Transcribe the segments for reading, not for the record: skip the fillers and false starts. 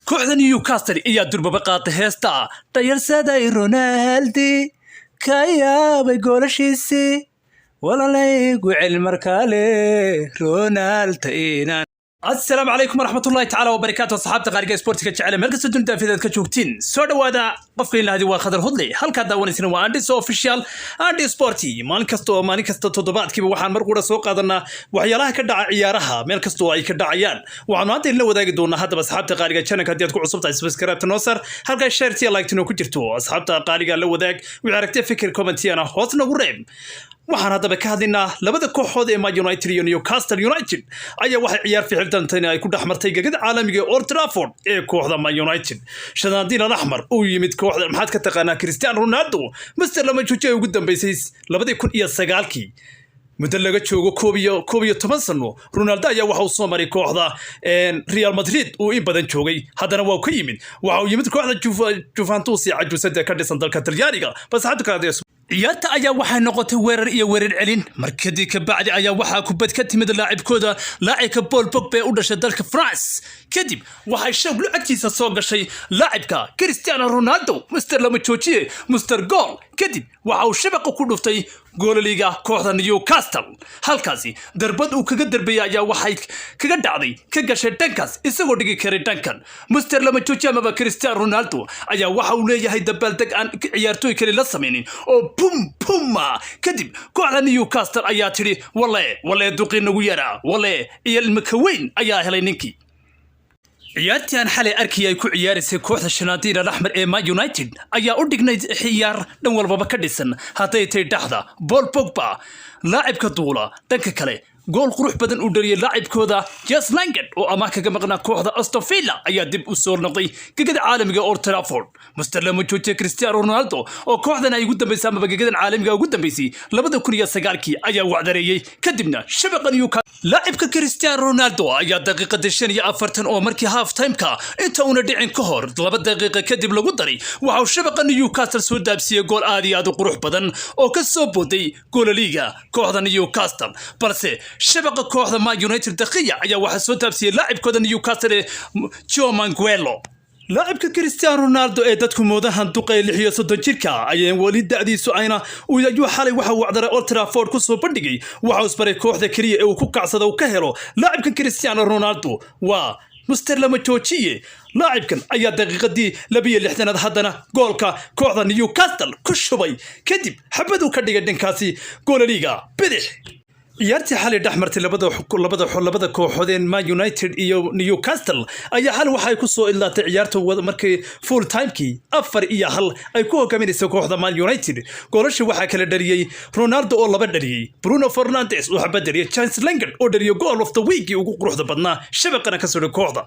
kooxda Newcastle ayaa durbaba qaatay heesta tayarsaday Ronaldo ka yaabay goolashiisii walaalaygu cilmar kale Ronaldo inaan السلام عليكم ورحمة الله تعالى وبركاته صحابتي قارقة سبورتك جعل مركز الدنيا في ذلك كجوكتين سودا وادا قفكين هذه وخضر هضلي هل كان داوني سينما عندي سو اوفيشال عندي سبورتي ماني كستو تضبط كيف وحان مرقوده سوق قادنا وحيالها كدع عيارها ميل كستو اي كدع عيان وعن هذه اللي وداق دونا هذا بصحابتي قارقة channel هدي تكون عصبتها سبسكرايب تنوصر هل كان شيرتي لايك تنو كجرتو صحابتي قارقة اللي وداق وعرفتي فكر كومنتي انا هوسنا قريب waxaan hadaba ka hadinaa labada kooxood ee Man United iyo Newcastle United ayaa waxa ciyaar ficildantan ay ku dhaxmartay gagada caalamiga Old Trafford ee kooxda Man United shanaadin al-ahmar uu yimid kooxda maxaad ka taqaanaa Cristiano Ronaldo Mr. lama joojay ugu dambeysay 2009kii muddo laga joogo koob iyo 10 sano Ronaldo ayaa waxa uu soo maray kooxda Real Madrid oo in badan joogay haddana waa ka yimid waxa uu yimid kooxda Juventus ee cajusada ka dhisan dalka Talyaaniga bas hadda ka ciyaarta ayaa waxay noqotay weerar iyo weerar celin markadii ka bacdi ayaa waxa kubad ka timid laacibkooda laacibka Paul Pogba u dhashay dalka France kadib waxay shaqo lacagtiisa soo gashay laacibka Cristiano Ronaldo Mr. lama joojiye Mr. Goal kadib waxa uu shabaqa ku dhuftay goolaliga kooxda Newcastle halkaasi darbad uu kaga darbay ayaa waxay kaga dhacday ka gashay dhankaas isagoo dhigi karay dhankan Mr. lama joojiye ama Cristiano Ronaldo ayaa waxa uu leeyahay dabaaldeg aan ciyaartooy kale la sameeynin oo bum kadib kooxda Newcastle ayaa tiri wallahi duqin nagu yara wallahi iyo ilmakaweyn ayaa helay ninkii ciyaartii aan xalay arkay ay ku ciyaarisay kooxda shanaadiina al-ahmar ee Man United ayaa u dhignay ciyaar dhan walba ka dhisan haday tay dhaxda Paul Pogba laacibka duula dhanka kale gool qurux badan u dhaliyay laacibkooda Jess Lingard oo ama kaga maqnaa kooxda Aston Villa ayaa dib u soo noqday gagada caalamiga Old Trafford Mr. lama joojiye Cristiano Ronaldo oo kooxdan ay ugu dambeysay ama gagadan caalamiga ugu dambeysay 2009kii ayaa wacdareeyay kadibna shabaqa Newcastle laacibka Cristiano Ronaldo ayaa daqiiqada 45 oo markii half time-ka inta uu dhicin ka hor 2 daqiiqo kadib lagu daray waxa uu shabaqa Newcastle soo daabsiyay gool aad iyo aad u qurux badan oo ka soo booday goolaliga kooxda Newcastle balse shabaqa kooxda Man United daqiiqa ayaa waxa soo taabsiyay laacibkooda Newcastle Joe Manguelo laacibka Cristiano Ronaldo ee dadku moodahan duqay 36 jirka ayay wali da'diisu ayna uu yahay xalay waxa uu wacdaray Old Trafford ku soo bandhigay waxa uu isbaray kooxda kaliya ee uu ku kacsado uu ka helo laacibka Cristiano Ronaldo waa Mr. lama joojiye laacibkan ayaa daqiiqadii 62 haddana goolka kooxda Newcastle ku shubay kadib xabadu ka dhigay dhankaasi goolaliga bidix ciyaartii xalay dhaxmartay labada kooxood ee Man United iyo Newcastle ayaa hal waxay ku soo ilaatay ciyaarta markii full time-kii 4-1 ay ku hogaaminayso kooxda Man United goolasha waxa kala dhaliyay Ronaldo oo laba dhaliyay Bruno Fernandes oo xabad dhaliyay Jess Lingard oo dhaliyay goal of the week ugu quruxda badnaa shabaqana ka soo kooxda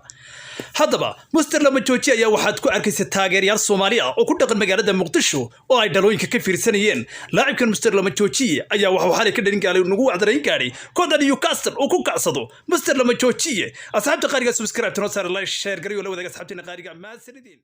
haddaba Mr. lama joojiye ayaa waxaad ku arkaysaa taageerayaal Soomaali ah oo ku dhaqan magaalada Muqdisho oo ay dhalooyinka ka fiirsanayeen laacibkan Mr. lama joojiye ayaa waxa xalay ka dhalin gaalay nagu wacdaray gaari kooxda Newcastle oo ku kacsado Mr. lama joojiye asxaabta qaariga subscribe tano saar like share gariyo la wadaaga asxaabtina qaariga ma sanidin